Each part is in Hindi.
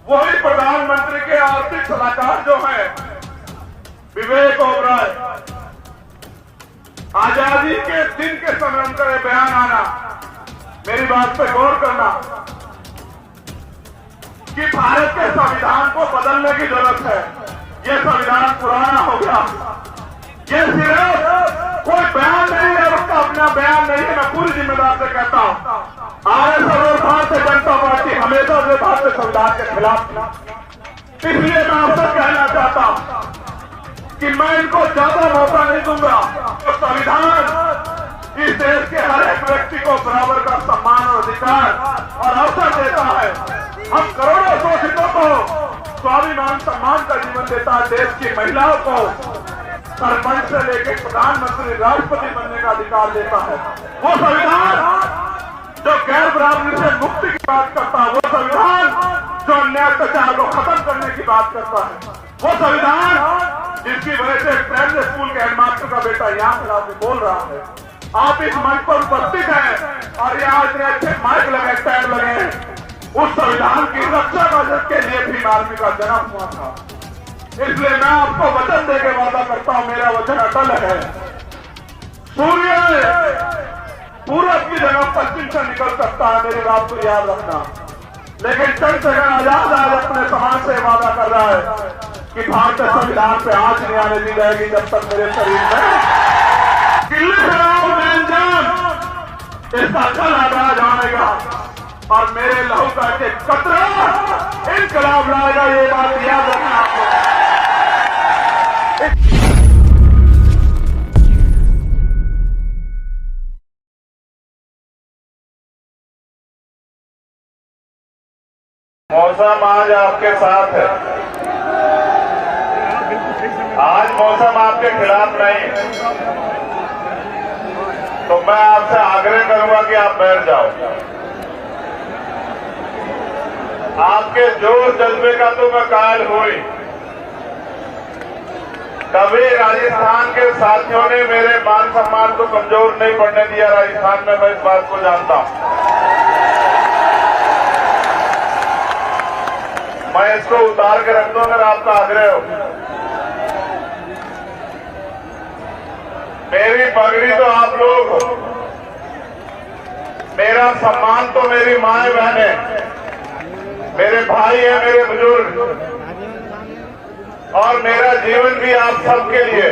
वही प्रधानमंत्री के आर्थिक सलाहकार जो हैं विवेक ओबराय, आजादी के दिन के समय उनका ये बयान आना, मेरी बात पे गौर करना कि भारत के संविधान को बदलने की जरूरत है। ये संविधान पुराना हो गया, ये सिर्फ कोई बयान नहीं है, उसका अपना बयान नहीं है। मैं पूरी जिम्मेदार से कहता हूं, आरएसएस और भारतीय जनता पार्टी हमेशा से भारतीय संविधान के खिलाफ थी। इसलिए मैं आपसे कहना चाहता हूं कि मैं इनको ज्यादा मौका नहीं दूंगा। तो संविधान इस देश के हर एक व्यक्ति को बराबर का सम्मान और अधिकार और अवसर देता है। हम करोड़ों शोषितों को स्वाभिमान सम्मान का जीवन देता है। देश की महिलाओं को सरपंच से लेकर प्रधानमंत्री राष्ट्रपति बनने का अधिकार देता है। वो संविधान जो गैर बराबरी से मुक्ति की बात करता है, वो संविधान जो अन्याय अत्याचार को खत्म करने की बात करता है, वो संविधान जिसकी वजह से प्राइमरी स्कूल के हेडमास्टर का बेटा यहाँ खड़ा होकर बोल रहा है। आप इस मंच पर उपस्थित हैं और यहाँ इतने अच्छे माइक लगे, टैग लगे, उस संविधान की रक्षा के लिए भी आदमी का जन्म हुआ था। इसलिए मैं आपको वचन देके वादा करता हूं, मेरा वचन अटल है। सूर्य पूरब की जगह पश्चिम से निकल सकता है, मेरी बात को याद रखना। लेकिन चंद्रशेखर आजाद आज अपने समाज से वादा कर रहा है कि भारतीय संविधान पे आंच नहीं आने दी जाएगी जब तक मेरे शरीर में इसका कल आगाज आएगा और मेरे लहू का एक कतरा इनकलाब लाएगा। ये बात याद रखना आपको। मौसम आज आपके साथ है, आज मौसम आपके खिलाफ नहीं है। तो मैं आपसे आग्रह करूंगा कि आप बैठ जाओ। आपके जोश जज्बे का तो मैं कायल हुई। कभी राजस्थान के साथियों ने मेरे मान सम्मान को कमजोर नहीं पड़ने दिया राजस्थान में, मैं इस बात को जानता हूं। मैं इसको उतार के रख दूं अगर आपका आग्रह हो। मेरी पगड़ी तो आप लोग हो, मेरा सम्मान तो मेरी माए बहन है, मेरे भाई है, मेरे बुजुर्ग, और मेरा जीवन भी आप सबके लिए।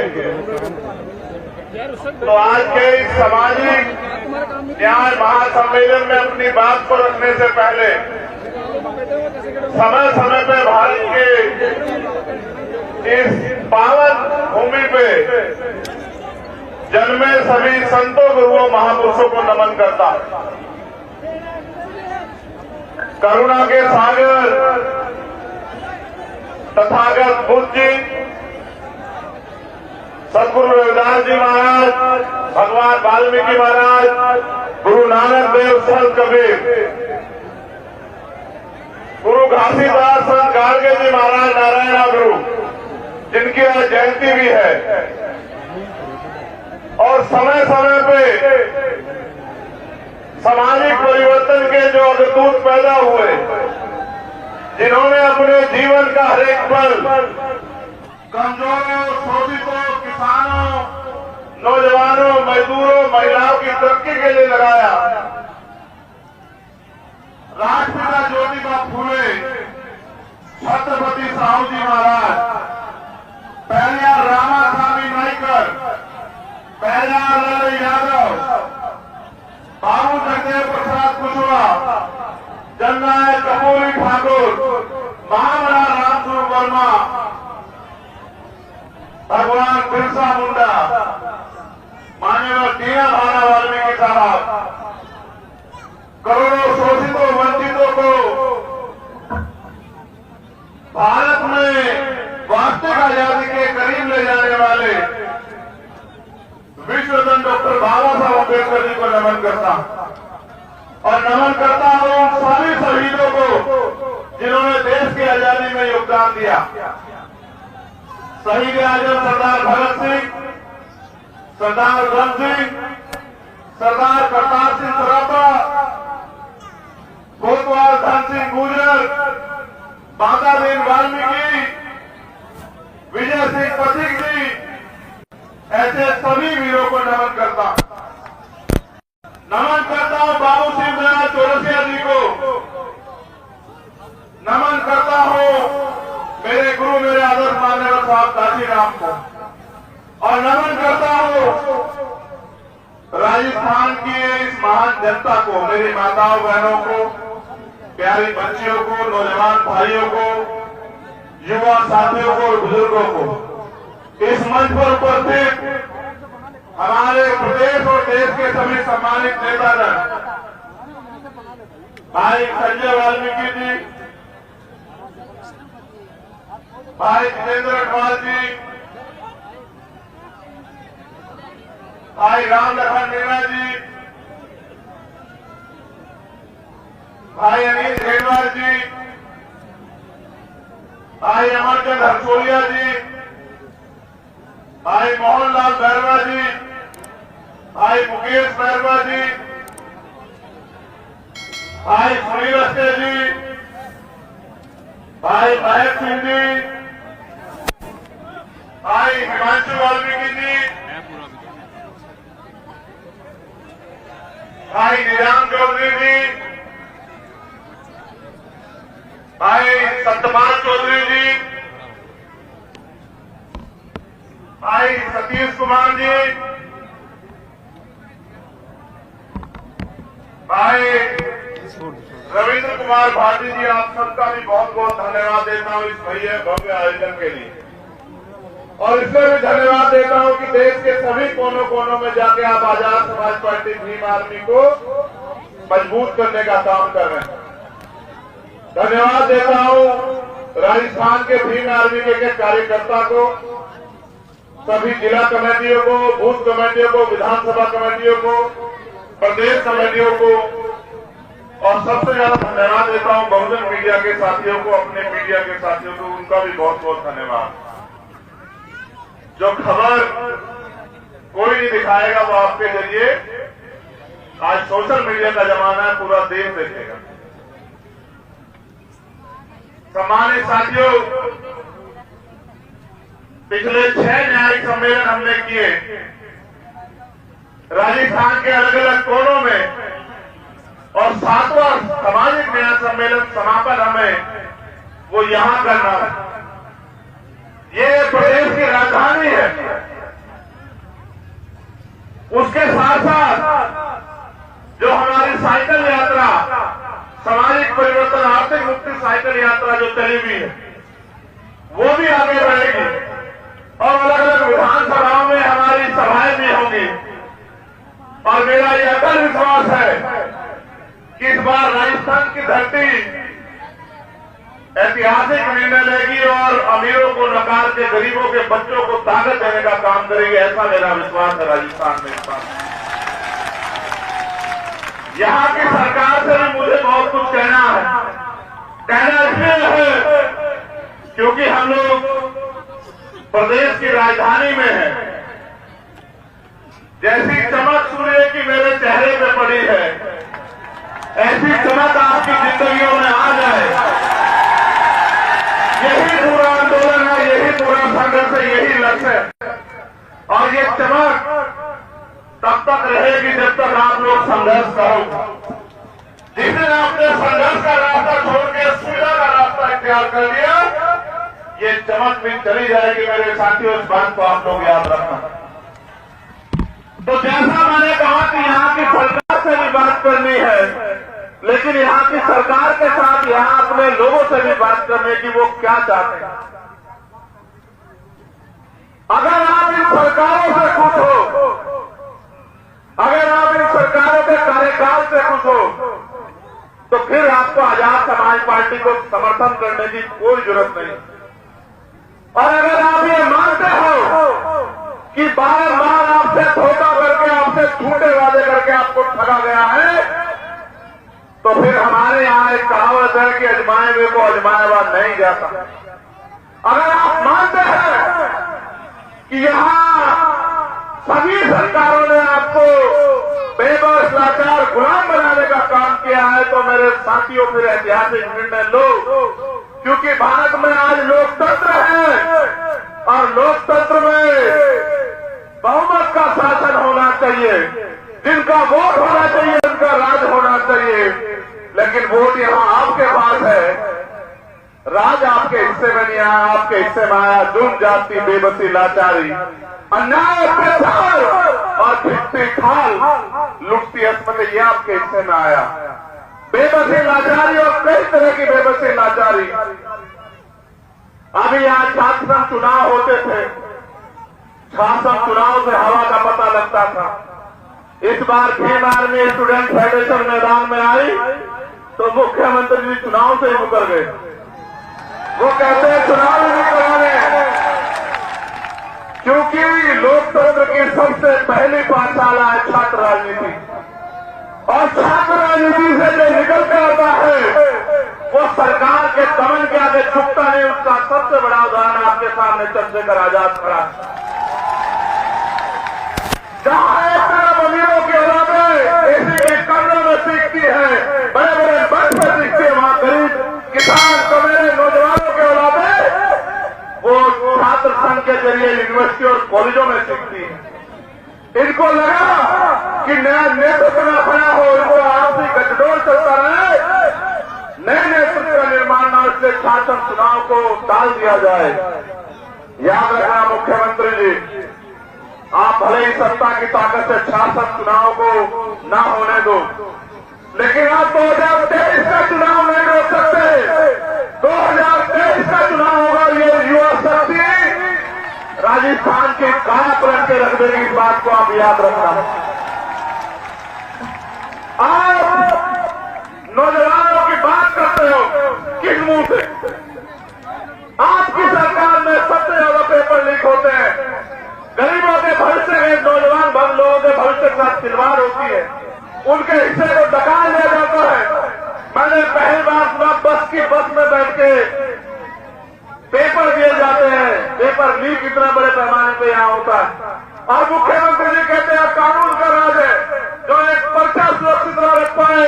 तो आज के इस सामाजिक न्याय महासम्मेलन में अपनी बात को रखने से पहले समय समय पे भारत के इस पावन भूमि पे जन्मे सभी संतों गुरुओं महापुरुषों को नमन करता। करुणा के सागर तथागत बुद्ध जी, सदगुरु रविदास जी महाराज, भगवान वाल्मीकि महाराज, गुरु नानक देव, संत कबीर, गुरु घासीदास, संत गाडगे जी महाराज, नारायण गुरु, जिनकी आज जयंती भी है। और समय समय पे सामाजिक परिवर्तन के जो अग्रदूत पैदा हुए, जिन्होंने अपने जीवन का हर एक पल कमजोरों, शोषितों, किसानों, नौजवानों, मजदूरों, महिलाओं की तरक्की के लिए लगाया। राष्ट्रपिता ज्योतिबा फूले, छत्रपति साहू जी महाराज, पेरियार रामास्वामी नाइकर, पेरियार लाल यादव, बाबू जगदेव प्रसाद कुशवाहा, जननायक कपूरी ठाकुर, महामना रामस्वरूप वर्मा, भगवान बिरसा मुंडा, माननीय टीना भाना वाल्मीकि साहब, करोड़ों शोषितों, वंचितों को भारत में वास्तविक आजादी के करीब ले जाने वाले विश्वरत्न डॉक्टर बाबा साहब अम्बेडकर जी को नमन करता और नमन करता हूं उन सभी शहीदों को जिन्होंने देश की आजादी में योगदान दिया। शहीद आजम सरदार भगत सिंह, सरदार उधम सिंह, सरदार करतार सिंह सराफा, कोतवाल धन सिंह गुर्जर, माता दीन वाल्मीकि, विजय सिंह पथिक जी, ऐसे सभी वीरों को नमन करता हूं। बाबू सिंह दयाल चौरसिया जी को नमन करता हूं, मेरे गुरु मेरे आदर्श मान्यवर साहब काशीराम को, और नमन करता हूं राजस्थान की इस महान जनता को, मेरी माताओं बहनों को, प्यारी बच्चियों को, नौजवान भाइयों को, युवा साथियों को और बुजुर्गों को। इस मंच पर उपस्थित हमारे प्रदेश और देश के सभी सम्मानित नेतागण, भाई संजय वाल्मीकि जी, भाई जितेंद्र अग्रवाल जी, भाई राम लखन मीणा जी, भाई अनिल खेड़वार जी, भाई अमरचंद हरसोलिया जी, भाई मोहनलाल बैरवा जी, भाई मुकेश बैरवा जी, भाई सुनील अस्ते जी, भाई महक सिंह जी, भाई हिमांशु वाल्मीकि जी, भाई निजाम चौधरी जी, भाई सत्यपाल चौधरी जी, भाई सतीश कुमार जी, भाई रविंद्र कुमार भारती जी, आप सबका भी बहुत बहुत धन्यवाद देता हूं इस भव्य आयोजन के लिए। और इसमें भी धन्यवाद देता हूं कि देश के सभी कोनों कोनों में जाके आप आजाद समाज पार्टी भीम आर्मी को मजबूत करने का काम कर रहे हैं। धन्यवाद देता हूं राजस्थान के भीम आर्मी के कार्यकर्ता को, सभी जिला कमेटियों को, बूथ कमेटियों को, विधानसभा कमेटियों को, प्रदेश कमेटियों को, और सबसे ज्यादा धन्यवाद देता हूं बहुजन मीडिया के साथियों को, अपने मीडिया के साथियों को, उनका भी बहुत बहुत धन्यवाद। जो खबर कोई नहीं दिखाएगा वो आपके जरिए, आज सोशल मीडिया का जमाना है, पूरा देश देखेगा। सम्मानित साथियों, पिछले 6 न्यायिक सम्मेलन हमने किए राजस्थान के अलग अलग कोनों में, और 7वां सामाजिक न्याय सम्मेलन समापन हमें वो यहां करना है। ये प्रदेश की राजधानी है। उसके साथ साथ जो हमारी साइकिल यात्रा, सामाजिक परिवर्तन आर्थिक मुक्ति साइकिल यात्रा जो चली हुई है, वो भी आगे बढ़ेगी, और अलग अलग विधानसभाओं में हमारी सभाएं भी होंगी। और मेरा यह अटल विश्वास है कि इस बार राजस्थान की धरती ऐतिहासिक निर्णय लेगी और अमीरों को नकार के गरीबों के बच्चों को ताकत देने का काम करेगी, ऐसा मेरा विश्वास है राजस्थान में इस बार। यहाँ की सरकार से भी मुझे बहुत कुछ कहना है। कहना इसलिए है क्योंकि हम लोग प्रदेश की राजधानी में हैं। जैसी चमक सूर्य की मेरे चेहरे पे पड़ी है, ऐसी चमक आपकी जिंदगियों में आ जाए। यही पूरा आंदोलन है, यही पूरा संघर्ष है, यही लक्ष्य है। और ये चमक तब तक रहेगी जब तक आप लोग संघर्ष करोगे। जिस दिन आपने संघर्ष का रास्ता छोड़ के सुविधा का रास्ता इख्तियार कर लिया, ये चमक भी चली जाएगी मेरे साथियों। इस बात को आप लोग याद रखना। तो जैसा मैंने कहा कि यहाँ की सरकार से भी बात करनी है, लेकिन यहाँ की सरकार के साथ यहाँ अपने लोगों से भी बात करने की वो क्या चाहते हैं। अगर आप इन सरकारों से खुश हो, अगर आप इन सरकारों के कार्यकाल से खुश हो, तो फिर आपको आजाद समाज पार्टी को समर्थन करने की कोई जरूरत नहीं। और अगर आप ये मानते हो कि बार-बार आपसे धोखा करके, आपसे झूठे वादे करके आपको ठगा गया है, तो फिर हमारे यहाँ एक कहावत है कि अजमाए हुए को अजमाया हुआ नहीं जाता। अगर आप मानते हैं कि यहाँ सभी सरकारों ने आपको बेबस, लाचार, गुलाम बनाने का काम किया है, तो मेरे साथियों फिर ऐतिहासिक निर्णय लो क्योंकि भारत में आज लोकतंत्र है और लोकतंत्र में बहुमत का शासन होना चाहिए, जिनका वोट होना चाहिए उनका राज होना चाहिए। लेकिन वोट यहाँ आपके पास है, राज आपके हिस्से में नहीं आया, आपके हिस्से में आया जुर्म, जाति, बेबसी, लाचारी, अन्याय, अत्याचार और भिक्षी खाल, लुटती असमत, ये आपके हिस्से में आया। बेबसी, लाचारी और कई तरह की बेबसी, लाचारी। अभी यहाँ छात्र संघ चुनाव होते थे, छात्र संघ चुनाव से हवा का पता लगता था। इस बार भीम आर्मी स्टूडेंट फेडरेशन मैदान में आई तो मुख्यमंत्री जी चुनाव से ही मुकर गए। वो कहते हैं चुनाव नहीं कराने, क्योंकि लोकतंत्र की सबसे पहली पाठशाला है छात्र राजनीति, और छात्र राजनीति से जो निकल के आता है वो सरकार के दमन के आगे झुकता नहीं। उसका सबसे बड़ा उदाहरण आपके सामने चंद्रशेखर आजाद खड़ा। जहां एक तरफ अमीरों की औलादें एसी के कमरों में सीखती है, बड़े बड़े मंच पर सीखती है, वहां गरीब किसान, कमेरे, नौजवानों के औलादें वो छात्र संघ के जरिए यूनिवर्सिटी और कॉलेजों में सीखती है। इनको लगा कि नया नेतृत्व न खड़ा हो, इनको आपसी गठजोड़ चलता रहे, नए नेतृत्व का निर्माण न, इसलिए छात्र चुनाव को टाल दिया जाए। याद रखना मुख्यमंत्री जी, आप भले ही सत्ता की ताकत से छात्र चुनाव को न होने दो, लेकिन आप 2023 का चुनाव नहीं रोक सकते। 2023 का चुनाव होगा, ये युवा शक्ति राजस्थान के काया पलट के रख देगी, इस बात को आप याद रखना। आप नौजवानों की बात करते हो किस मुंह से? आपकी सरकार में सबसे ज्यादा पेपर लीक होते हैं, गरीबों के भविष्य के, नौजवान लोगों के भविष्य के साथ खिलवाड़ होती है, उनके हिस्से को डका लिया जाता है। मैंने पहली बार सुना बस में बैठ के पेपर दिए जाते हैं, पेपर लीक इतना बड़े पैमाने पे यहाँ होता है, और मुख्यमंत्री जी कहते हैं कानून का राज है, जो एक पर्चा सुरक्षित न रख पाए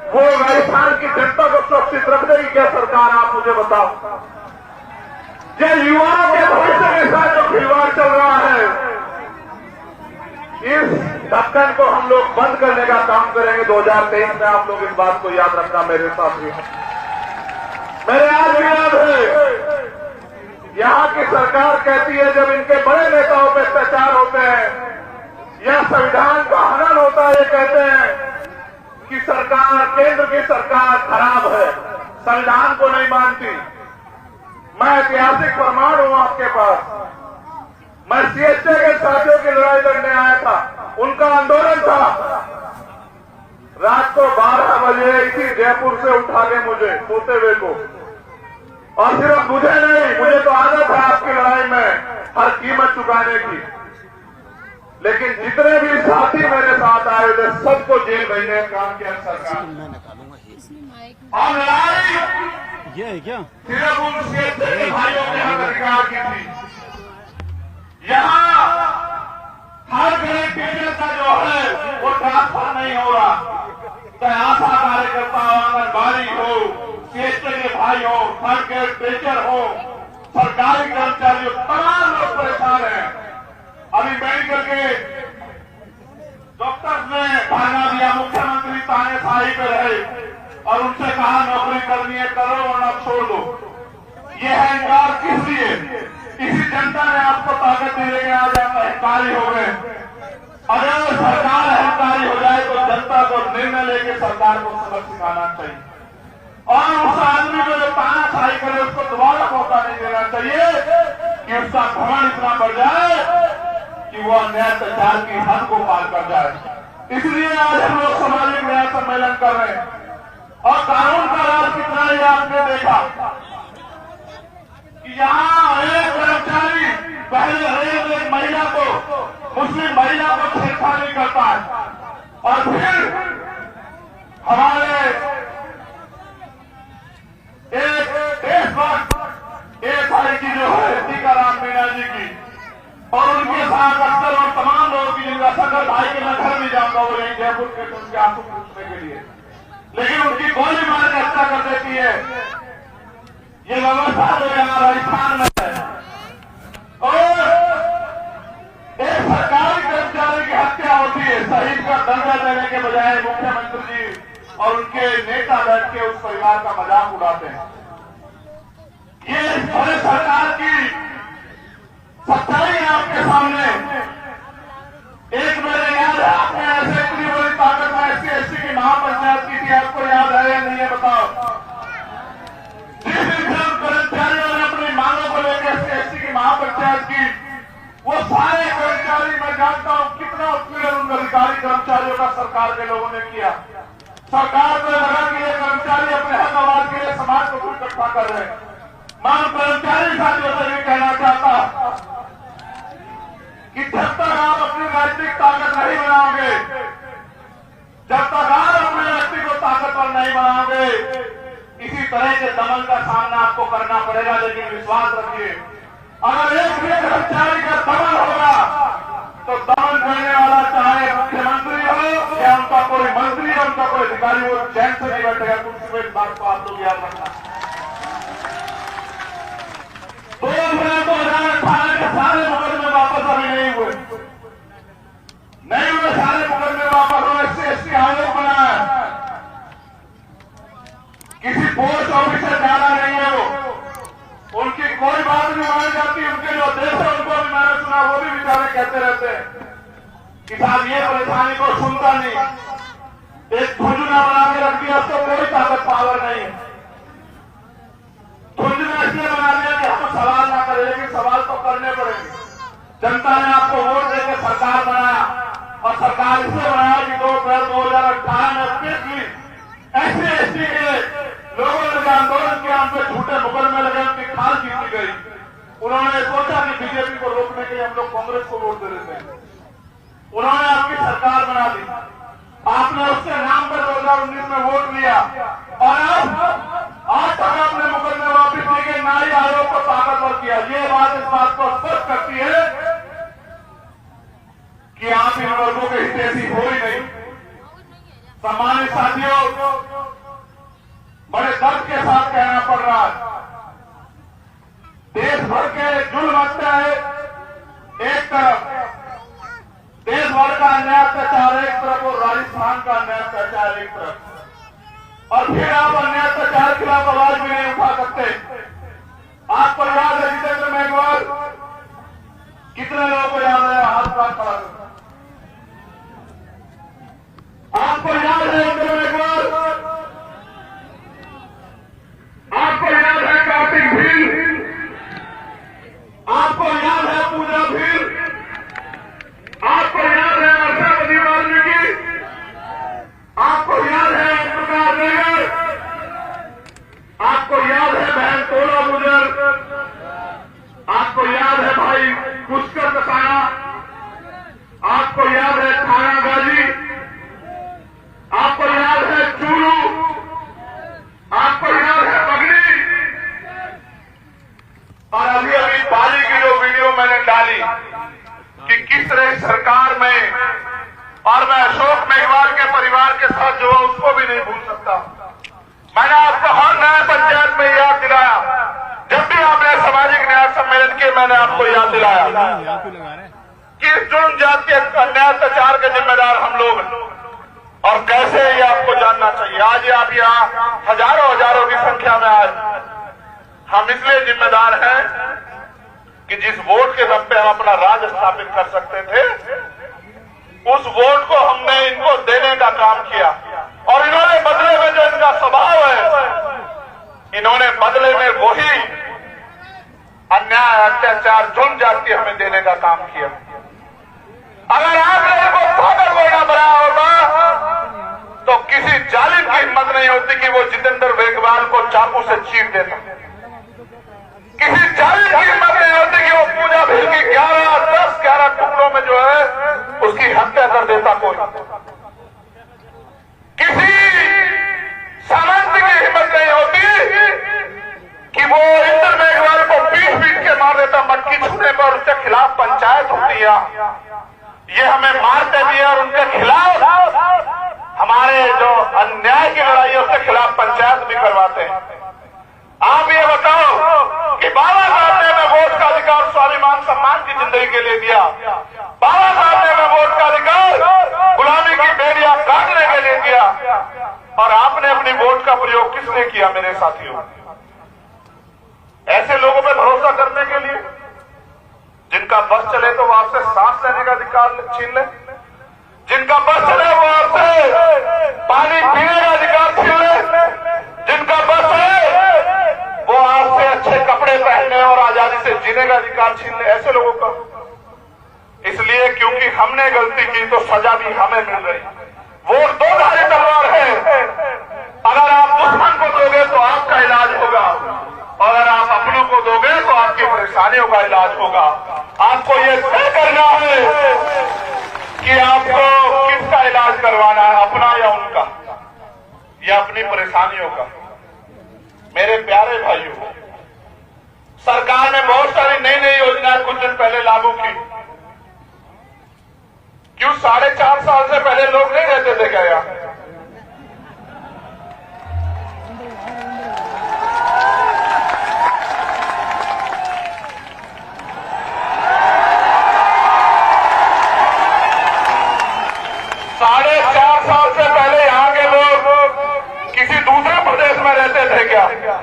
वो राजस्थान की जनता को सुरक्षित रख देगी क्या सरकार? आप मुझे बताओ। ये युवाओं के भविष्य के साथ जो खिलवाड़ चल रहा है, इस ढक्कन को हम लोग बंद करने का काम करेंगे 2023 में। आप लोग इस बात को याद रखना मेरे साथियों। मेरे आज भी याद है, यहाँ की सरकार कहती है जब इनके बड़े नेताओं पर अत्याचार होते हैं या संविधान का हनन होता है, ये कहते हैं कि सरकार, केंद्र की सरकार खराब है, संविधान को नहीं मानती। मैं ऐतिहासिक प्रमाण हूं आपके पास। मैं सीएचए के साथियों की लड़ाई लड़ने आया था, उनका आंदोलन था, रात को 12 बजे इसी जयपुर से उठा के मुझे सोते हुए को, और सिर्फ मुझे नहीं, मुझे तो आदत है आपकी लड़ाई में हर कीमत चुकाने की, लेकिन जितने भी साथी मेरे साथ आए थे सबको जेल भेजने का काम किया सरकार। और लड़ाई ये है क्या? सिर्फ उनके भाइयों के हक अधिकार की थी। यहाँ हर ग्रेड टीचर का जो है वो ट्रांसफर नहीं हो रहा, चाहे आशा कार्यकर्ता हो, आंगनबाड़ी हो, सीएचए के भाई हो, थर्ड ग्रेड टीचर हो, सरकारी कर्मचारी हो, तमाम लोग परेशान हैं। अभी मेडिकल के डॉक्टर्स ने धरना दिया, मुख्यमंत्री तानेशाही पे रहे और उनसे कहा नौकरी करनी है करो वरना छोड़ दो। ये है इंकार किस लिए? इसी जनता ने आपको ताकत दी है, आज आप अहंकारी हो गए। अगर सरकार अहंकारी हो जाए तो जनता को निर्णय लेकर सरकार को सबक सिखाना चाहिए, और उस आदमी को जो तानाशाही करे उसको दोबारा मौका नहीं देना चाहिए कि उसका घमंड इतना बढ़ जाए कि वो अन्याय अत्याचार की हद को पार कर जाए। इसलिए आज हम लोग सामाजिक न्याय सम्मेलन कर रहे हैं, और कानून का राज कितना ही आपने देखा कि यहाँ एक कर्मचारी पहले एक महिला को, मुस्लिम महिला को छेड़छाड़ी करता है, और फिर हमारे एक देशभक्त एसआईटी जो है टीकाराम मीणा जी की, और उनके साथ अक्सर और तमाम लोगों की, जिनका शंकर भाई के मैं घर भी जाऊंगा वो यही जयपुर के उनके आंसू पूछने के लिए, लेकिन उनकी गोली मार के हत्या कर देती है। ये व्यवस्था जो यहाँ राजस्थान में है, और एक सरकारी कर्मचारी की हत्या होती है, शहीद का दर्जा देने के बजाय मुख्यमंत्री जी और उनके नेता बैठ के उस परिवार का मजाक उड़ाते हैं। ये बड़े सरकार की सच्चाई है आपके सामने। एक मेरे याद है, आपने ऐसे इतनी बड़ी ताकत में SC/ST की महापंचायत की थी, आपको याद है या नहीं है बताओ? जिस दिन कर्मचारियों ने अपनी मांगों को लेकर SC/ST की महापंचायत की, वो सारे कर्मचारी, मैं जानता हूं कितना उत्पीड़न उन अधिकारी कर्मचारियों का सरकार के लोगों ने किया। सरकार को लगा कि ये कर्मचारी अपने हक आवाज के लिए समाज को इकट्ठा कर रहे हैं। मैं कर्मचारी साथियों से भी कहना चाहता कि जब तक आप अपनी राजनीतिक ताकत नहीं बनाओगे, जब तक आप अपने व्यक्ति को ताकतवर नहीं बनाओगे, इसी तरह के दमन का सामना आपको करना पड़ेगा। लेकिन विश्वास रखिए, अगर एक भी कर्मचारी का दमन होगा तो दमन करने वाला चाहे मुख्यमंत्री हो या उनका कोई मंत्री हो, उनका कोई अधिकारी हो, चैन से नहीं बैठेगा कुर्सी में। इस बात को आप लोग याद रखना। 2 अप्रैल 2018 के सारे मुकदमे वापस अभी नहीं हुए सारे मुकदमे वापस हुए। SC/ST आयोग बना है, किसी पोस्ट ऑफिसर ज्यादा नहीं है, वो उनकी कोई बात नहीं मानी जाती। उनके जो देश है उनको भी मैंने सुना, वो भी बेचारे कहते रहते हैं कि साहब ये परेशानी को सुनता नहीं, एक झुंझुना बना के रख दिया, उसको कोई ताकत पावर नहीं है। झुंझुना इसलिए बना दिया कि हम सवाल ना करें, लेकिन सवाल तो करने पड़ेंगे। जनता ने आपको वोट देकर सरकार बनाया, और सरकार इसलिए बनाया कि 2 अप्रैल 2018 में स्पेशली SC/ST के लोगों ने आंदोलन किया, उन पर झूठे मुकदमे लगे, उनकी खाल जीती गई। उन्होंने सोचा कि बीजेपी को रोकने के लिए हम लोग कांग्रेस को वोट दे देते हैं। उन्होंने आपकी सरकार बना दी, आपने उसके नाम पर 2019 में वोट लिया, और आज तक आपने मुकदमे वापिस लेके न्याय आयोग को ताकतवर किया। ये बात इस बात को स्पष्ट करती है कि आप इन वर्गों के हितैषी हो ही नहीं। सम्मानित साथियों, बड़े दर्द के साथ कहना पड़ रहा है, देश भर के जुल्म हत्याएं एक तरफ, देश भर का अन्याय अत्याचार एक तरफ, और राजस्थान का अन्याय अत्याचार एक तरफ, और फिर आप अन्याय अत्याचार के खिलाफ आवाज भी नहीं उठा सकते। आपको याद है जितेंद्र मेघवाल, कितने लोगों को याद है? हाथ पास खड़ा कर। आपको याद है जितेंद्र मेघवाल, आपको याद है कार्तिक भील, आपको याद है पूजा भील, आपको याद है वर्षावती वाल्मीकि, आपको याद है प्रकाश नगर, आपको याद है बहन तोला गुजर, आपको याद है भाई पुष्कर कसाना, आपको याद है थाना गाजी, आपको याद है चूरू, आपको याद है पगड़ी। और अभी अभी पाली की जो वीडियो मैंने डाली कि किस तरह सरकार में, और मैं अशोक मेघवाल के परिवार के साथ जो है उसको भी नहीं भूल सकता। मैंने आपको हर न्याय पंचायत में याद दिलाया, जब भी आपने सामाजिक न्याय सम्मेलन किए मैंने आपको याद दिलाया कि जुर्म जाति अन्याय अत्याचार के जिम्मेदार हम लोग, और कैसे ये आपको जानना चाहिए। आज आप यहाँ हजारों की संख्या में आए, हम इसलिए जिम्मेदार हैं कि जिस वोट के दम पे हम अपना राज स्थापित कर सकते थे, उस वोट को हमने इनको देने का काम किया, और इन्होंने बदले में जो इनका स्वभाव है, इन्होंने बदले में वही अन्याय अत्याचार जुर्म जाति हमें देने का काम किया। अगर आपने इनको ताकतवर न बनाया होता तो किसी जालिम की हिम्मत नहीं होती कि वो जितेंद्र मेघवाल को चाकू से चीर देता, किसी जालिम की हिम्मत नहीं होती कि वो पूजा भील की 10-11 टुकड़ों में जो है उसकी हत्या कर देता। कोई किसी सामंत की हिम्मत नहीं होती कि वो इंद्र मेघवाल को पीट के मार देता, मटकी छूने पर उसके खिलाफ पंचायत होती है। ये हमें मारते भी है और उनके खिलाफ हमारे जो अन्याय की लड़ाई है उसके खिलाफ पंचायत भी करवाते हैं। आप ये बताओ जीतने के लिए दिया। बाबा साहब ने हमें वोट का अधिकार गुलामी की बेड़ियां काटने के लिए दिया। और आपने अपनी वोट का प्रयोग किसने किया मेरे साथियों? ऐसे लोगों पे भरोसा करने के लिए जिनका बस चले तो वो आपसे सांस लेने का अधिकार छीन ले, जिनका बस चले वो आपसे पानी पीने का अधिकार छीन ले, जिनका बस है वो आपसे अच्छे कपड़े पहनने और आजादी से जीने का अधिकार छीन ले। ऐसे लोगों का इसलिए क्योंकि हमने गलती की तो सजा भी हमें मिल रही। वोट दो धारी तलवार है। अगर आप दुश्मन को दोगे तो आपका इलाज होगा, और अगर आप अपनों को दोगे तो आपकी परेशानियों का इलाज होगा। आपको ये तय करना है कि आपको किसका इलाज करवाना है, अपना या उनका, या अपनी परेशानियों का। मेरे प्यारे भाइयों, सरकार ने बहुत सारी नई नई योजनाएं कुछ दिन पहले लागू की। क्यों 4.5 साल से पहले लोग नहीं रहते थे क्या यहाँ? क्या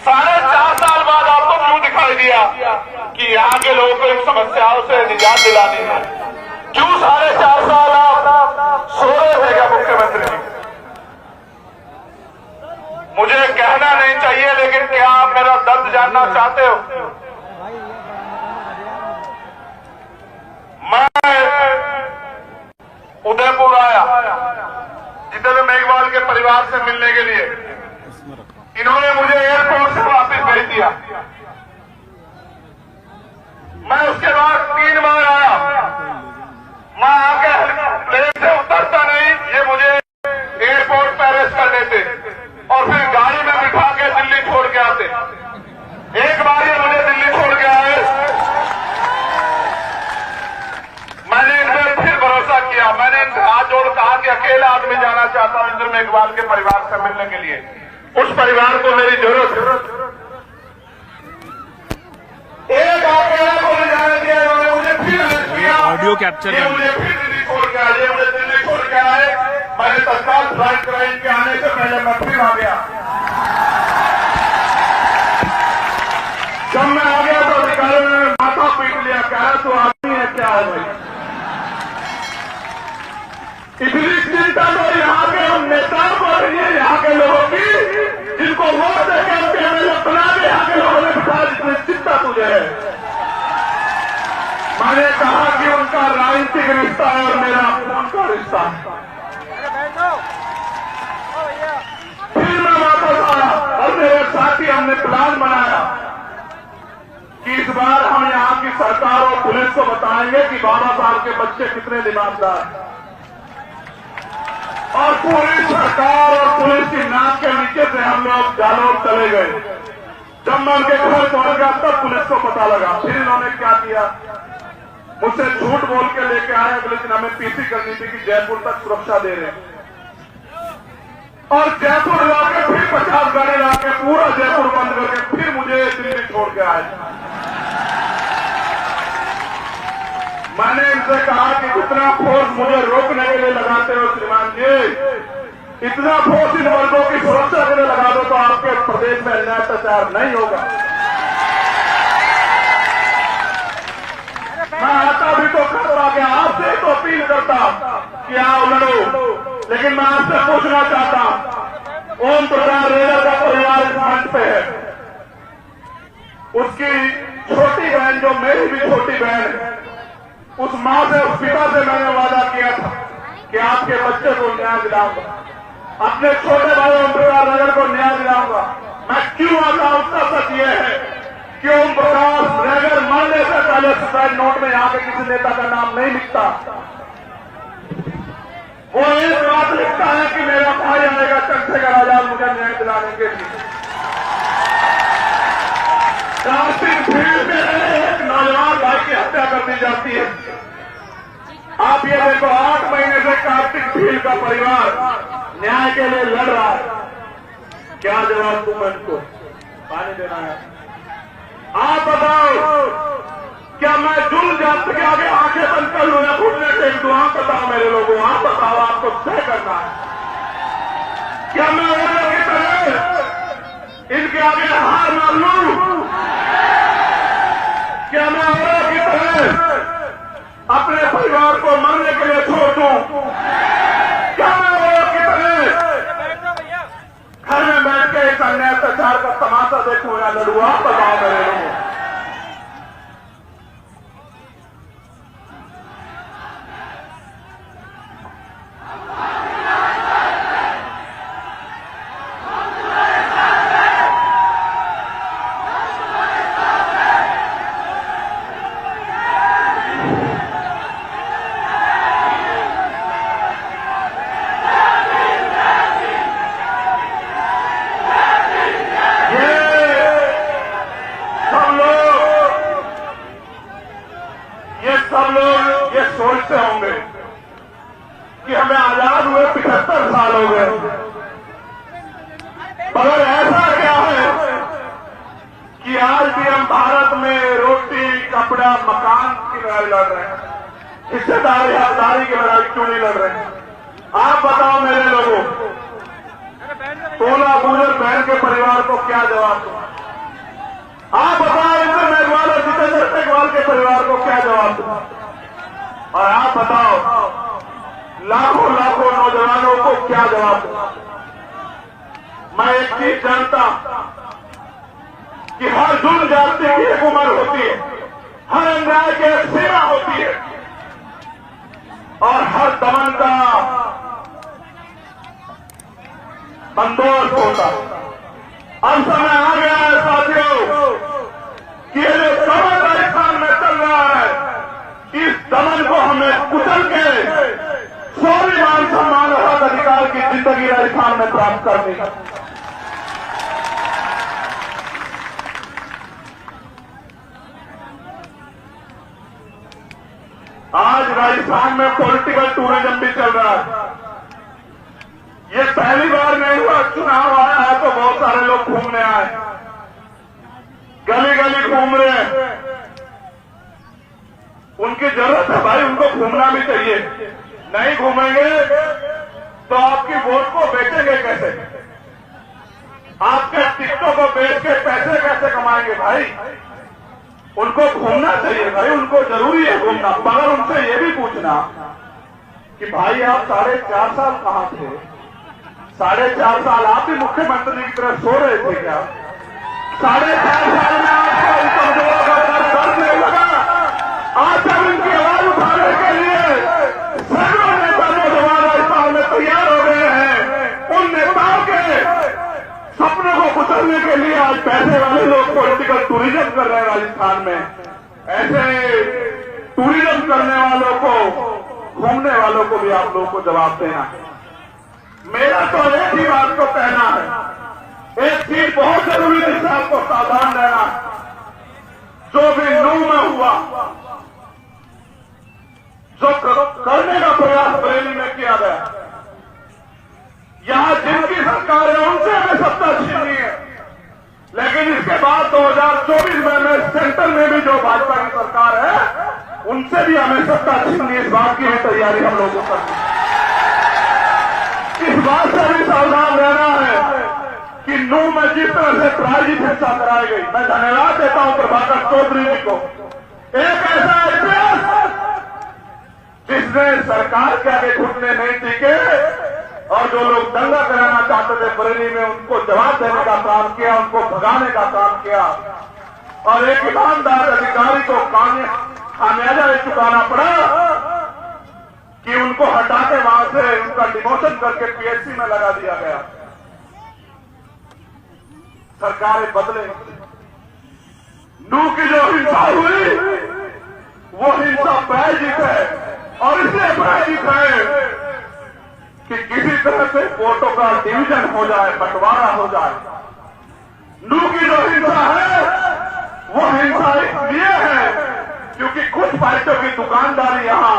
4.5 साल बाद आपको क्यों दिखाई दिया कि यहाँ के लोगों को इन समस्याओं से निजात दिलानी है? क्यों 4.5 साल आप सो रहे थे क्या मुख्यमंत्री जी? मुझे कहना नहीं चाहिए, लेकिन क्या आप मेरा दर्द जानना चाहते हो? मैं उदयपुर आया जितेंद्र मेघवाल के परिवार से मिलने के लिए। इन्होंने मुझे एयरपोर्ट से वापस भेज दिया। मैं उसके बाद 3 बार आया। मैं आके प्लेन से उतरता नहीं, ये मुझे एयरपोर्ट पे अरेस्ट कर लेते और फिर गाड़ी में बिठा के दिल्ली छोड़ के आते। एक बार ये मुझे दिल्ली छोड़ के आए, मैंने इन पर फिर भरोसा किया। मैंने इनसे हाथ जोड़ कहा कि अकेला आदमी जाना चाहता हूं इंद्र मेघवाल के परिवार से मिलने के लिए। उस परिवार को मेरी जरूरत है। एक अकेला को ले जाने दिया, इन्होंने मुझे फिर किया, ऑडियो कैप्चर कर मुझे फिर दिल्ली छोड़ के आए, मुझे दिल्ली छोड़ के आए। मैंने तत्काल फ्लाइट कराई के आने से पहले मैं फिर आ गया। जब मैं आ गया तो अधिकारियों ने माथा पीट लिया, कहा तो आदमी है क्या है भाई? इतनी चिंता तो यहाँ के हम नेताओं को नहीं है, यहाँ के लोगों की, जिनको वोट देकर एमएलए बना के यहाँ के लोगों ने बिठा, जितनी चिंता तुझे है। मैंने कहा कि उनका राजनीतिक रिश्ता है और मेरा उनका रिश्ता है। फिर मैं वापस आया और मेरे साथी हमने प्लान बनाया कि इस बार हम यहाँ की सरकार और पुलिस को बताएंगे कि बाबा साहब के बच्चे कितने दिमागदार हैं। और पूरी सरकार और पुलिस की नाक के नीचे से हम लोग जालोर चले गए। जब मैं उनके घर पहुंच गया तब पुलिस को पता लगा। फिर इन्होंने क्या किया, मुझसे झूठ बोल के लेके आए, लेकिन हमें पीसी करनी थी कि जयपुर तक सुरक्षा दे रहे हैं। और जयपुर लाके फिर 50 गाड़ी लाके पूरा जयपुर बंद करके फिर मुझे दिल्ली छोड़ के आए। मैंने इनसे कहा कि जितना फोर्स मुझे रोकने के लिए लगाते हो श्रीमान जी, इतना फोर्स इन वर्गों की सुरक्षा के लिए लगा दो तो आपके प्रदेश में अन्याय अत्याचार नहीं होगा। मैं आता भी तो करता गया, आपसे तो अपील करता कि आओ लड़ो, लेकिन मैं आपसे पूछना चाहता, ओम प्रकाश रेडर का परिवार इस मंच पे है, उसकी छोटी बहन जो मेरी भी छोटी बहन है, उस मां से उस पिता से मैंने वादा किया था कि आपके बच्चे को न्याय दिलाऊंगा, अपने छोटे भाई ओम प्रकाश नगर को न्याय दिलाऊंगा। मैं क्यों आता हूं उसका सच ये है कि ओम प्रकाश नगर मरने से पहले सुसाइड नोट में यहाँ पे किसी नेता का नाम नहीं लिखता। वो एक बात लिखता है कि मेरा भाई आएगा चंद्रशेखर आजाद मुझे न्याय दिलाने के लिए। कार्तिक भीड़ में एक नौजवान भाई की हत्या कर दी जाती है। आप ये देखो, 8 महीने से कार्तिक भीड़ का परिवार न्याय के लिए लड़ रहा है। क्या जवाब दूं मैं इनको? पानी देना है। आप बताओ क्या मैं जुल जात के आगे आंखें बंद कर लूं या घुटने टेक दूं? आप बताओ मेरे लोगों, आप बताओ, आपको तय करना है। क्या मैं औरों की तरह इनके आगे हार मान लूं? क्या मैं औरों की तरह अपने परिवार को मरने के लिए छोड़ दूं? क्या मैं औरों की तरह घर में बैठ के इस अन्याय अत्याचार का तमाशा देखूं या लड़ूं? आप बताओ मेरे लोगों। सोचते होंगे कि हमें आजाद हुए 75 साल हो गए, मगर ऐसा क्या है कि आज भी हम भारत में रोटी, कपड़ा, मकान की लड़ाई लड़ रहे हैं, हिस्सेदारी हकदारी की लड़ाई क्यों नहीं लड़ रहे हैं? आप बताओ मेरे लोगों, तोला गुजर बहन के परिवार को क्या जवाब दो? आप बताओ इंद्र मेघवाल और जितेंद्र मेघवाल के परिवार को क्या जवाब दो? और आप बताओ लाखों लाखों नौजवानों को क्या जवाब दो? मैं एक चीज जानता कि हर जुर्म जाति की एक उम्र होती है, हर अन्याय की एक सीमा होती है और हर दमन का बंदोबस्त होता है। अब समय आ गया है साथियों कि ये जो दमन राजस्थान में चल रहा है, इस दमन को हमें कुचल के स्वाभिमान सम्मान और अधिकार की जिंदगी राजस्थान में प्राप्त करनी है। आज राजस्थान में पॉलिटिकल टूरिज्म भी चल रहा है। ये पहली बार नहीं हुआ, चुनाव आया है तो बहुत सारे लोग घूमने आए, गली गली घूम रहे हैं। उनकी जरूरत है भाई, उनको घूमना भी चाहिए। नहीं घूमेंगे तो आपकी वोट को बेचेंगे कैसे? आपके टिकटों को बेच के पैसे कैसे कमाएंगे भाई? उनको घूमना चाहिए भाई, उनको जरूरी है घूमना। मगर उनसे ये भी पूछना कि भाई आप 4.5 साल कहां थे? 4.5 साल आप भी मुख्यमंत्री की तरह सो रहे थे क्या? 4.5 साल में आपको कमजोरों का दर्द नहीं लगा? आज जब इनकी आवाज उठाने के लिए सैकड़ों नेता नौजवान राजस्थान में तैयार हो गए हैं, उन नेताओं के सपनों को कुचलने के लिए आज पैसे वाले लोग पॉलिटिकल टूरिज्म कर रहे हैं राजस्थान में। ऐसे टूरिज्म करने वालों को, घूमने वालों को भी आप लोगों को जवाब देना है। मेरा तो एक ही बात को कहना है, एक चीज बहुत जरूरी जिससे आपको सावधान रहना है। जो भी नू में हुआ, जो करने का प्रयास बरेली में किया गया, यहां जिनकी सरकार है उनसे हमें सत्ता छीननी है, लेकिन इसके बाद 2024 में सेंटर में भी जो भाजपा की सरकार है उनसे भी हमें सत्ता छीननी है। इस बात की भी तैयारी हम लोगों को करनी है। इस बात से भी सावधान रहना है कि नू में जिस तरह से प्रायोजित हिंसा कराई गई, मैं धन्यवाद देता हूं प्रभाकर चौधरी जी को। एक ऐसा इतिहास जिसने सरकार के आगे घुटने नहीं टिके और जो लोग दंगा कराना चाहते थे बरेली में, उनको जवाब देने का काम किया, उनको भगाने का काम किया और एक ईमानदार अधिकारी को खामियाजा चुकाना पड़ा कि उनको हटा के वहां से उनका डिमोशन करके पीएचसी में लगा दिया गया। सरकारें बदले, नू की जो हिंसा हुई वो हिंसा प्रायोजित है और इसलिए प्रायोजित है कि किसी तरह से वोटों का डिवीजन हो जाए, बंटवारा हो जाए। नू की जो हिंसा है वो हिंसा इसलिए है क्योंकि कुछ पार्टियों की दुकानदारी यहां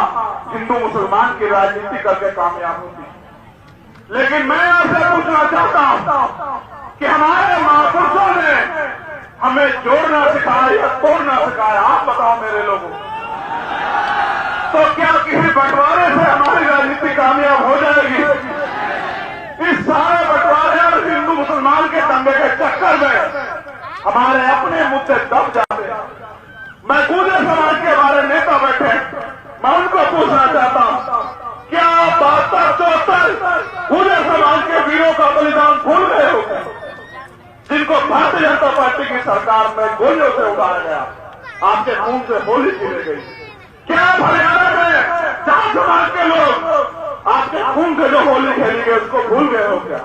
हिंदू मुसलमान की राजनीति करके कामयाब होती। लेकिन मैं आपसे पूछना चाहता हूं कि हमारे महापुरुषों ने हमें जोड़ना सिखाया या तोड़ना सिखाया? आप बताओ मेरे लोगों। तो क्या किसी बंटवारे से हमारी राजनीति कामयाब हो जाएगी? इस सारे बंटवारे और हिंदू मुसलमान के दंगे के चक्कर में हमारे अपने मुद्दे दब जाते हैं। मैं गुर्जर समाज के हमारे नेता बैठे, मैं उनको पूछना चाहता हूं, क्या 72-74 गुर्जर समाज के वीरों का बलिदान भूल गए हो, जिनको भारतीय जनता पार्टी की सरकार में गोलियों से उड़ाया गया, आपके खून से होली खेली गई? क्या हरियाणा में 4 समाज के लोग आपके खून से जो होली खेली गई उसको भूल गए हो क्या?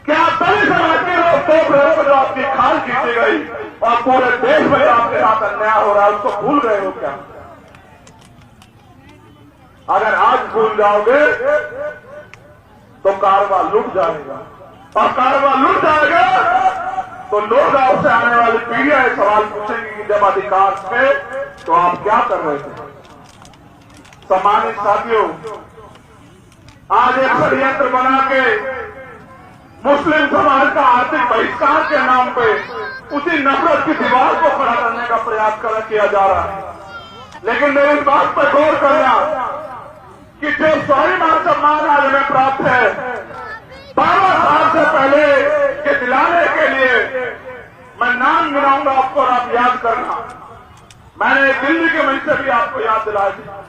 क्या दलित समाज के लोग 2 प्रयोग जो आपकी खाल खींची गई और पूरे देश में आपके साथ अन्याय हो रहा है उसको भूल गए हो क्या? अगर आज भूल जाओगे तो कारवा लुट जाएगा, और कारवा लुट जाएगा तो लोग आपसे आने वाली पीढ़ियां ये सवाल पूछेंगी कि जब अधिकार थे तो आप क्या कर रहे थे? सम्मानित साथियों, आज एक षड्यंत्र बना के मुस्लिम समाज का आर्थिक बहिष्कार के नाम पे उसी नफरत की दीवार को खड़ा करने का प्रयास किया जा रहा है। लेकिन मेरी इस बात पर गौर करना कि जो स्वाभिमान सम्मान आज हमें प्राप्त है, 12 साल से पहले के दिलाने के लिए मैं नाम गिनाऊंगा आपको और आप याद करना। मैंने दिल्ली के मंच से भी आपको याद दिलाया था।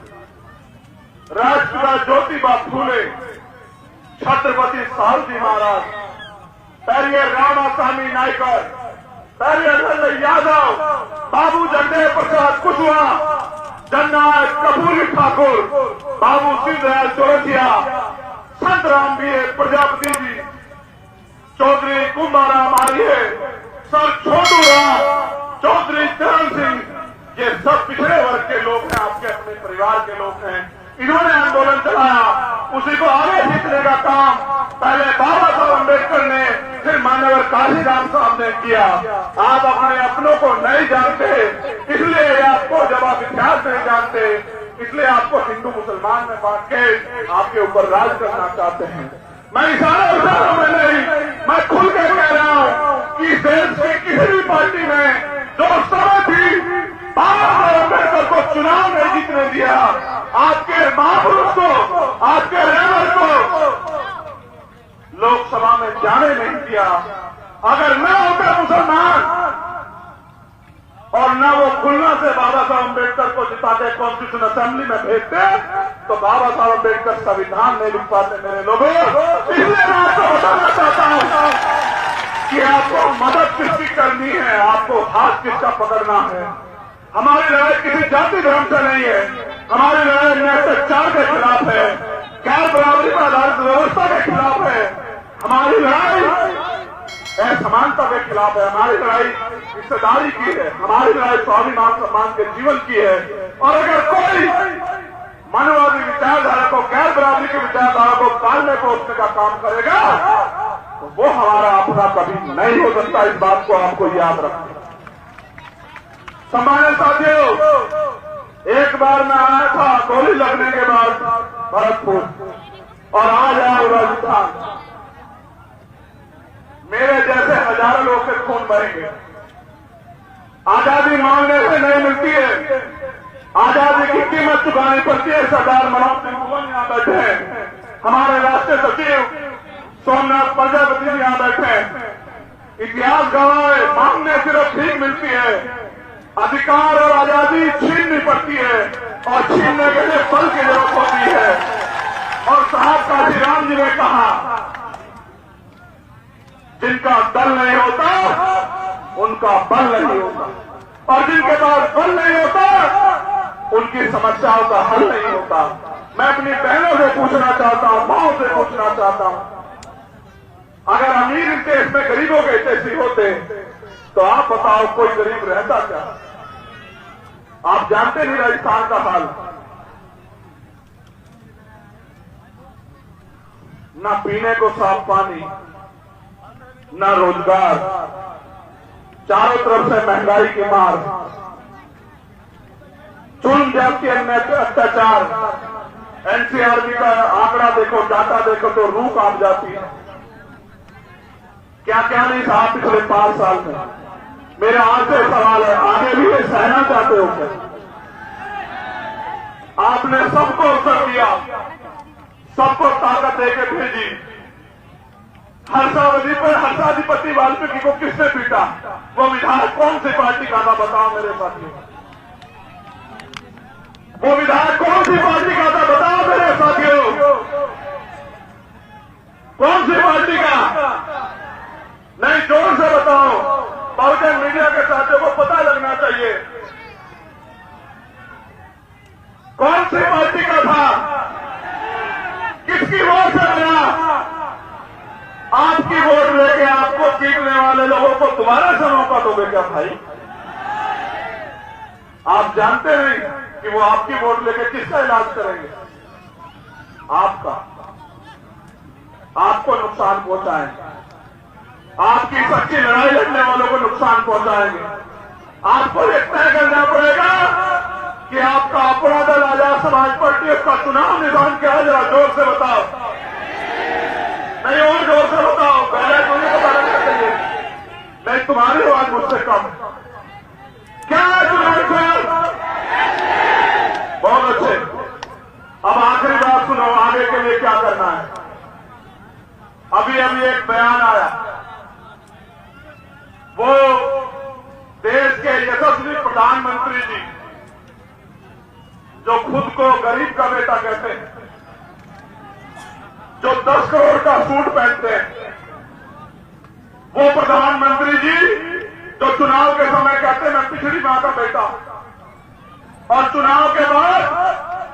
राष्ट्रपिता ज्योतिबा फूले, छत्रपति साहूजी महाराज, पेरियर रामास्वामी नायकर, पेरियर नंद यादव, बाबू जगदेव प्रसाद कुशवाहा, जननायक कपूरी ठाकुर, बाबू सिंहदयाल चौरसिया, संत राम बीए प्रजापति जी, चौधरी कुंभाराम आर्य, सर छोटू राम, चौधरी चरण सिंह, ये सब पिछड़े वर्ग के लोग हैं, आपके अपने परिवार के लोग हैं। इन्होंने आंदोलन चलाया, उसी को आगे खींचने का काम पहले बाबा साहब अम्बेडकर ने, फिर मान्यवर काशीराम साहब ने किया। आप अपने अपनों को नहीं जानते, इसलिए आपको, जब आप इतिहास नहीं जानते, इसलिए आपको हिंदू मुसलमान में बांट के आपके ऊपर राज करना चाहते हैं। मैं इशारों में नहीं, मैं खुल के कह रहा हूं कि देश की किसी भी पार्टी में जो समय थी बाबा साहब अम्बेडकर को चुनाव नहीं जीतने दिया, आपके महापुरुष को, आपके रेवर को लोकसभा में जाने नहीं दिया। अगर न होते मुसलमान और न वो खुलना से बाबा साहब अम्बेडकर को जिताते, कॉन्स्टिट्यूशन असेंबली में भेजते, तो बाबा साहब अम्बेडकर संविधान नहीं लिख पाते। मेरे लोगों, इसलिए मैं आपको बताना चाहता हूं कि आपको मदद किसकी करनी है, आपको हाथ किसका पकड़ना है। हमारी लड़ाई किसी जाति धर्म से नहीं है, हमारी लड़ाई न्यायाचार के खिलाफ है, गैर बराबरी पर आधारित व्यवस्था के खिलाफ है, हमारी लड़ाई असमानता के खिलाफ है, हमारी लड़ाई हिस्सेदारी की है, हमारी लड़ाई स्वाभिमान सम्मान के जीवन की है। और अगर कोई मानववादी विचारधारा को, गैर बराबरी की विचारधारा को पालने पोषने का काम करेगा तो वो हमारा अपना कभी नहीं हो सकता। इस बात को आपको याद रखना। सम्मानित साथियों, एक बार मैं आया था गोली लगने के बाद भरतपुर, और आज आया राजस्थान। मेरे जैसे हजारों लोग के खून बहेंगे। आजादी मांगने से नहीं मिलती है, आजादी की कीमत चुकानी पड़ती है। सरदार मनोज सिंह भुवन यहां बैठे हैं, हमारे राष्ट्रीय सचिव सोमनाथ प्रजापति जी यहां बैठे हैं। इतिहास गवाह है, मांगने सिर्फ ठीक मिलती है, अधिकार और आजादी छीननी पड़ती है, और छीनने के लिए बल की जरूरत होती है। और साहब काशीराम जी ने कहा, जिनका दल नहीं होता उनका बल नहीं होता, और जिनके पास बल नहीं होता उनकी समस्याओं का हल नहीं होता। मैं अपनी बहनों से पूछना चाहता हूं, माओ से पूछना चाहता हूं, अगर अमीर इस देश में गरीबों के हितैषी होते तो आप बताओ कोई गरीब रहता क्या? आप जानते नहीं राजस्थान का हाल, ना पीने को साफ पानी, ना रोजगार, चारों तरफ से महंगाई की मार, चुन जाति अत्याचार। एनसीआरबी का आंकड़ा देखो, डाटा देखो तो रूह कांप जाती है। क्या क्या नहीं था पिछले 5 साल में। मेरा आपसे सवाल है, आगे भी ये सहना चाहते हो क्या? आपने सबको अवसर दिया, सबको ताकत देकर भेजी। हर्षाधिपति वाल्मीकि को किसने पीटा? वो विधायक कौन सी पार्टी का था बताओ मेरे साथियों? वो विधायक कौन सी पार्टी का था बताओ मेरे साथियों? कौन सी पार्टी का? नहीं, जोर से बताओ। बहुजन मीडिया के साथियों को पता लगना चाहिए कौन सी पार्टी का था, किसकी वोट से बना? आपकी वोट लेके आपको पीटने वाले लोगों को दोबारा से मौका दोगे क्या भाई? आप जानते नहीं कि वो आपकी वोट लेके किसका इलाज करेंगे? आपका, आपको नुकसान पहुंचाएंगे, आपकी सच्ची लड़ाई लड़ने वालों को नुकसान पहुंचाएंगे। आपको ये तय करना पड़ेगा कि आपका अपना दल आजाद समाज पार्टी उसका चुनाव निशान क्या है, जरा जोर से बताओ। नहीं, और जोर से बताओ, पहले तुम्हें पता लगना चाहिए। नहीं, तुम्हारी आवाज मुझसे कम। क्या है चुनाव निशान? बहुत अच्छे। अब आखिरी बात सुनो, आगे के लिए क्या करना है। अभी एक बयान आया, वो देश के यशस्वी प्रधानमंत्री जी जो खुद को गरीब का बेटा कहते हैं, जो 10 करोड़ का सूट पहनते हैं, वो प्रधानमंत्री जी जो चुनाव के समय कहते हैं मैं पिछड़ी मां का बेटा, और चुनाव के बाद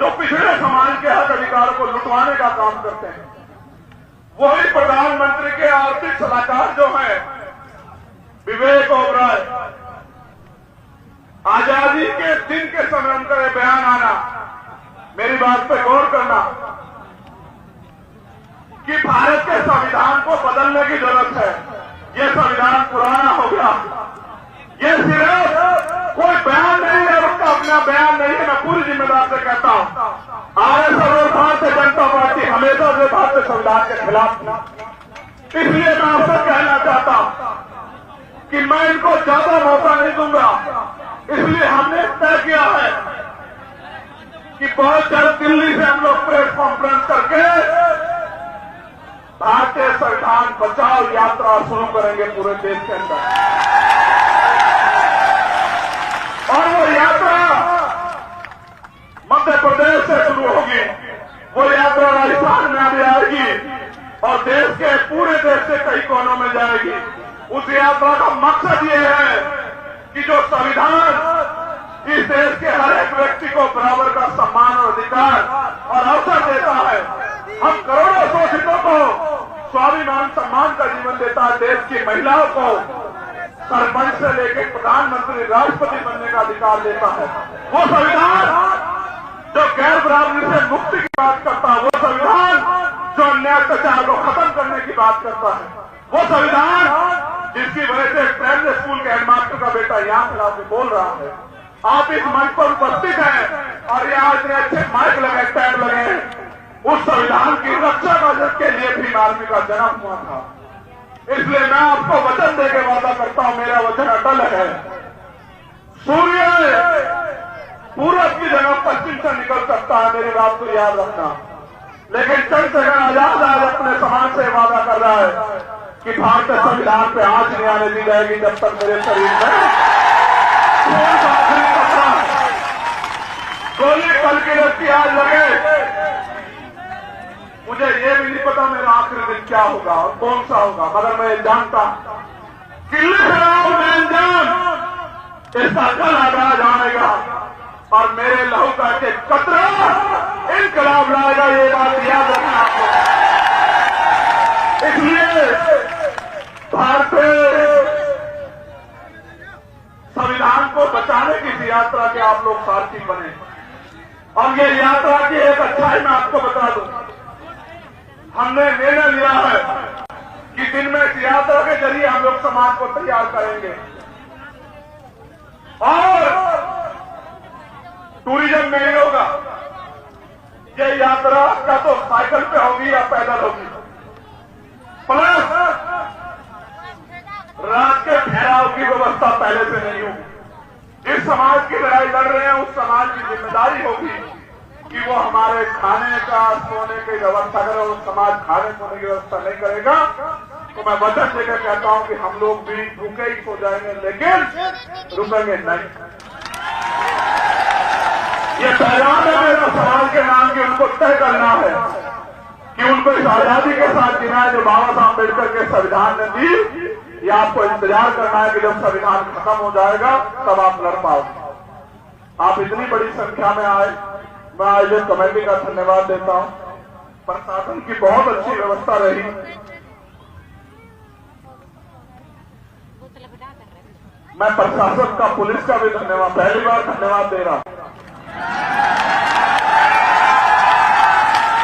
जो पिछड़े समाज के हक अधिकारों को लुटवाने का काम करते हैं, वही प्रधानमंत्री के आर्थिक सलाहकार जो हैं विवेक ओबराय, आजादी के दिन के समय उनका यह बयान आना, मेरी बात पे गौर करना कि भारत के संविधान को बदलने की जरूरत है। यह संविधान पुराना हो गया। यह सिर्फ कोई बयान नहीं है, उसका अपना बयान नहीं है। मैं पूरी जिम्मेदार से कहता हूं, आरएसएस और भारतीय जनता पार्टी हमेशा से भारतीय संविधान के खिलाफ थी। इसलिए मैं आपसे कहना चाहता हूं कि मैं इनको ज्यादा मौका नहीं दूंगा। इसलिए हमने तय किया है कि बहुत जल्द दिल्ली से हम लोग प्रेस कॉन्फ्रेंस करके भारतीय संविधान बचाओ यात्रा शुरू करेंगे पूरे देश के अंदर। और वो यात्रा मध्य प्रदेश से शुरू होगी, वो यात्रा राजस्थान में भी आएगी और देश के पूरे देश से कई कोनों में जाएगी। उस यात्रा का मकसद ये है कि जो संविधान इस देश के हर एक व्यक्ति को बराबर का सम्मान और अधिकार और अवसर देता है, हम करोड़ों शोषितों को स्वाभिमान सम्मान का जीवन देता है, देश की महिलाओं को सरपंच से लेकर प्रधानमंत्री राष्ट्रपति बनने का अधिकार देता है, वो संविधान जो गैर बराबरी से मुक्ति की बात करता है, वो संविधान जो अन्याय अत्याचार को खत्म करने की बात करता है, वो संविधान जिसकी वजह से प्राइमरी स्कूल के हेडमास्टर का बेटा यहां खड़ा होकर बोल रहा है। आप इस मंच पर उपस्थित हैं और यहाँ इतने अच्छे माइक लगे, टैग लगे, उस संविधान की रक्षा के लिए भी आदमी का जन्म हुआ था। इसलिए मैं आपको वचन देकर वादा करता हूं, मेरा वचन अटल है। सूर्य पूरब की जगह पश्चिम से निकल सकता है, मेरी बात को याद रखना। लेकिन चंद्रशेखर आजाद आज अपने समाज से वादा कर रहा है कि भारतीय संविधान पे आंच नहीं आने दी जाएगी जब तक मेरे शरीर में खून का आखिरी कतरा गोली पल की रस्सी आज लगे। मुझे ये भी नहीं पता मेरा आखिरी दिन क्या होगा और कौन सा होगा, मगर मैं जानता कि लिख रहा हूं मैं अंजाम इसका कल आगाज आएगा और मेरे लहू का एक कतरा इनकलाब लाएगा, ये बात याद रखना आपको। इसलिए भारतीय संविधान को बचाने की इस यात्रा के आप लोग सारथी बने। और ये यात्रा की एक अच्छाई मैं आपको बता दूं, हमने निर्णय लिया है कि दिन में इस यात्रा के जरिए हम लोग समाज को तैयार करेंगे और टूरिज्म में ही होगा। ये यात्रा का तो साइकिल पे होगी या पैदल होगी, प्लस रात के ठहराव की व्यवस्था पहले से नहीं होगी। जिस समाज की लड़ाई लड़ रहे हैं उस समाज की जिम्मेदारी होगी कि वो हमारे खाने का सोने की व्यवस्था करे। उस समाज खाने सोने की व्यवस्था नहीं करेगा तो मैं वचन देकर कहता हूं कि हम लोग भी भूखे ही सो जाएंगे, लेकिन रुकेंगे नहीं। ये पैगाम है मेरा समाज के नाम की, उनको तय करना है कि उनको इस आजादी के साथ जीना है जो बाबा साहब अम्बेडकर के संविधान ने दी। ये आपको इंतजार करना है कि जब संविधान खत्म हो जाएगा तब आप लड़ पाओगे। आप इतनी बड़ी संख्या में आए, मैं आयोजक कमेटी का धन्यवाद देता हूं। प्रशासन की बहुत अच्छी व्यवस्था रही। मैं प्रशासन का, पुलिस का भी धन्यवाद, पहली बार धन्यवाद दे रहा हूं,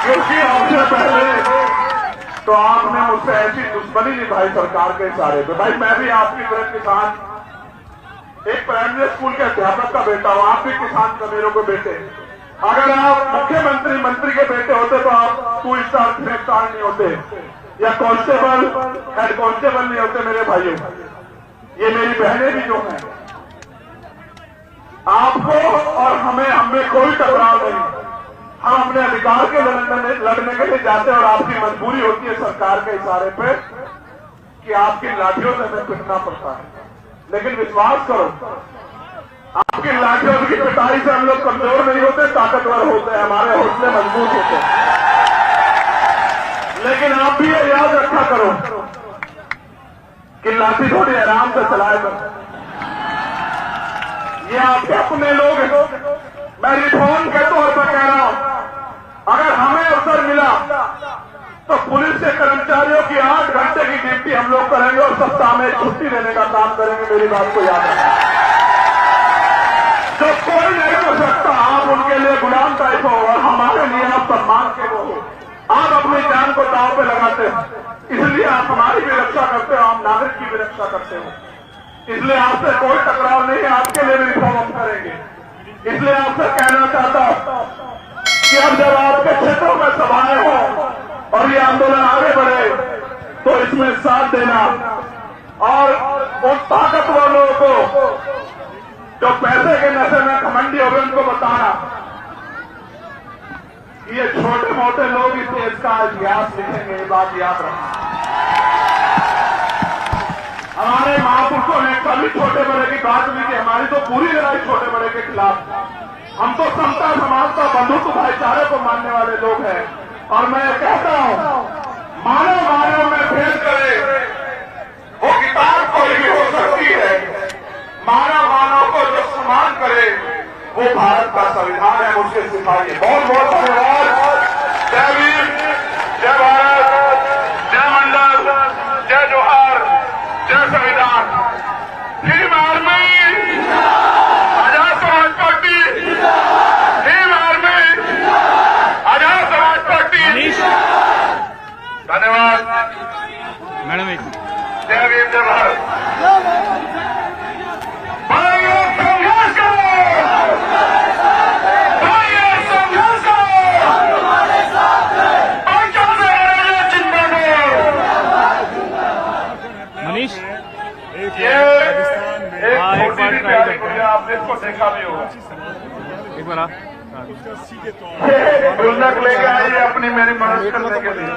क्योंकि आपसे पहले तो आपने मुझसे ऐसी दुश्मनी निभाई सरकार के इशारे पे। भाई मैं भी आपकी तरह किसान, एक प्राइमरी स्कूल के अध्यापक का बेटा हूं, आप भी किसान कबीरों के बेटे। अगर आप मुख्यमंत्री मंत्री के बेटे होते तो आप 2 स्टार 3 स्टार नहीं होते, या कांस्टेबल हेड कांस्टेबल नहीं होते। मेरे भाइयों, ये मेरी बहनें भी जो हैं, आपको और हमें कोई टकराव नहीं। हम अपने अधिकार के लड़ने के लिए जाते हैं और आपकी मजबूरी होती है सरकार के इशारे पे कि आपकी लाठियों से हमें पिटना पड़ता है। लेकिन विश्वास करो, आपकी लाठियों की पिटाई से हम लोग कमजोर नहीं होते, ताकतवर होते हैं, हमारे हौसले मजबूत होते हैं। लेकिन आप भी ये याद रखा करो कि लाठी थोड़ी आराम से चलाया करो। ये आपके अपने लोग हैं। मैं रिफॉर्म के तौर पर कह रहा हूं, अगर हमें अवसर मिला तो पुलिस के कर्मचारियों की 8 घंटे की ड्यूटी हम लोग करेंगे और सप्ताह में छुट्टी देने का काम करेंगे। मेरी बात को याद रखना। जो कोई नहीं कर सकता, आप उनके लिए गुलाम टाइप हो और हमारे लिए आप सम्मान के वो हो। आप अपनी जान को दांव पे लगाते हो, इसलिए आप हमारी भी रक्षा करते हो, हम नागरिक की भी रक्षा करते हो। इसलिए आपसे कोई टकराव नहीं है, आपके लिए भी रिफॉर्म हम करेंगे। इसलिए आपसे कहना चाहता हूं कि अब जब आपके क्षेत्रों में सभाएं हो और ये आंदोलन आगे बढ़े तो इसमें साथ देना और उन ताकतवर लोगों को जो पैसे के नशे में घमंडी हो गए उनको बताना ये छोटे मोटे लोग इस देश का इतिहास लिखेंगे। ये बात याद रखना। हमारे महापुरुषों ने कभी छोटे बड़े की बात नहीं की। हमारी तो पूरी लड़ाई छोटे बड़े के खिलाफ। हम तो समता समानता बंधुत्व भाईचारे को मानने वाले लोग हैं। और मैं कहता हूं, मानव में भेद करे वो किताब कोई भी हो सकती है, मानव को जो सम्मान करे वो भारत का संविधान है, उसके सिपाही है। बहुत बहुत धन्यवाद। जय वीर, जय भारत, जय मंडल, जय जोहार, जय संविधान। Bhim army, Azad Samaj party, Bhim army, Azad Samaj party. धन्यवाद मैडम। जय भीम, जय भारत। मनीष, ये एक छोटी सी प्यारी गुड़िया, आपने इसको देखा भी होगा। एक बार आप गुल्लक लेके आई है अपनी मेरी मदद करने के लिए।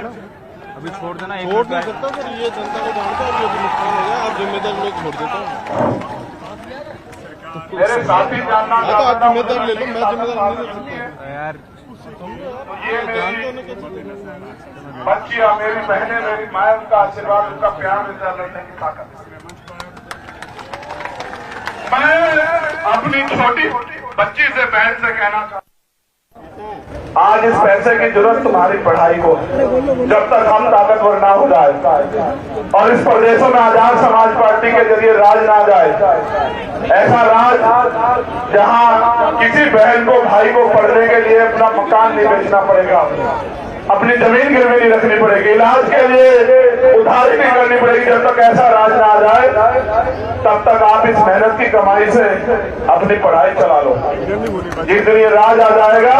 अभी छोड़ देना। छोड़ नहीं सकता सर, ये जनता को जानता है, जो नुकसान होगा आप जिम्मेदार लोग छोड़ देता हूँ। मेरे साथी जानना हाँ तो आप जिम्मेदार ले लो, मैं जिम्मेदार नहीं ले सकता यार। ये मेरी बच्चियां, मेरी बहनें, मेरी माँ, उनका आशीर्वाद, उनका प्यार देता लड़ने की ताकत। मैं अपनी छोटी बच्ची से, बहन से कहना चाहता हूं, आज इस पैसे की जरूरत तुम्हारी पढ़ाई को, जब तक हम ताकतवर ना हो जाए और इस प्रदेशों में आजाद समाज पार्टी के जरिए राज ना जाए, ऐसा राज जहां किसी बहन को, भाई को पढ़ने के लिए अपना मकान नहीं बेचना पड़ेगा, अपनी जमीन गिरवी नहीं रखनी पड़ेगी, इलाज के लिए उधारी नहीं करनी पड़ेगी। जब तक ऐसा राज ना आ जाए तब तक आप इस मेहनत की कमाई से अपनी पढ़ाई चला लो। जिस दिन ये राज आ जाएगा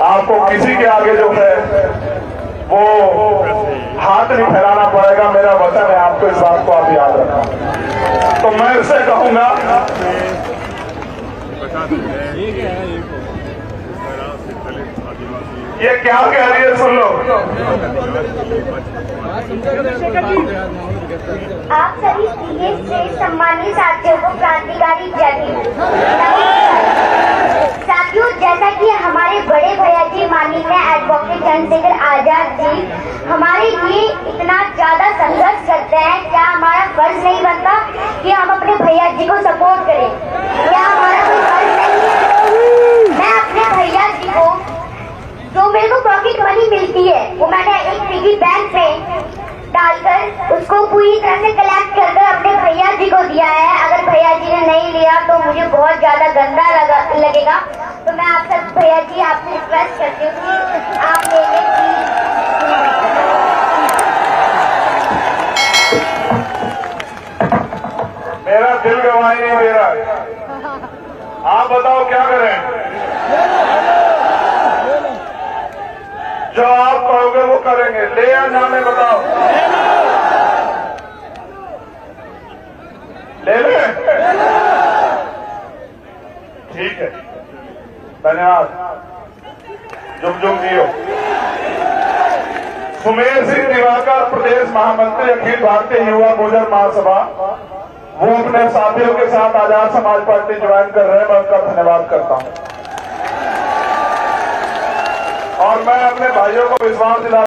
आपको किसी के आगे जो है वो हाथ नहीं फैलाना पड़ेगा, मेरा वचन है आपको, इस बात को आप याद रखना। तो मैं इससे कहूंगा, ये क्या कह रही है सुन लो। आप सभी सीएस के सम्मानित साथियों को क्रांतिकारी जय हिंद। साथियों, जैसा कि हमारे बड़े भैया जी माननीय एडवोकेट चंद्रशेखर आजाद जी हमारे लिए इतना ज्यादा संघर्ष करते हैं, क्या हमारा फर्ज नहीं बनता कि हम अपने भैया जी को सपोर्ट करें? क्या हमारा कोई फर्ज नहीं है? मैं अपने भैया जी को जो मेरे को पॉकेट मनी मिलती है वो मैंने एक पिगी बैंक में डालकर उसको पूरी तरह से कलेक्ट कर अपने भैया जी को दिया है। अगर भैया जी ने नहीं लिया तो मुझे बहुत ज्यादा गंदा लगेगा। तो मैं आप सब भैया जी आपसे रिक्वेस्ट करती हूँ कि आप ले लें। मेरा दिल गवाही नहीं दे रहा है, आप बताओ क्या करें? जो आप कहोगे वो करेंगे, ले या जाने बताओ? ले ले, ठीक है, धन्यवाद, जुग जुग जियो। सुमेर सिंह दिवाकर, प्रदेश महामंत्री अखिल भारतीय युवा गुर्जर महासभा, वो अपने साथियों के साथ आजाद समाज पार्टी ज्वाइन कर रहे हैं, मैं उनका धन्यवाद करता हूं। और मैं अपने भाइयों को विश्वास दिला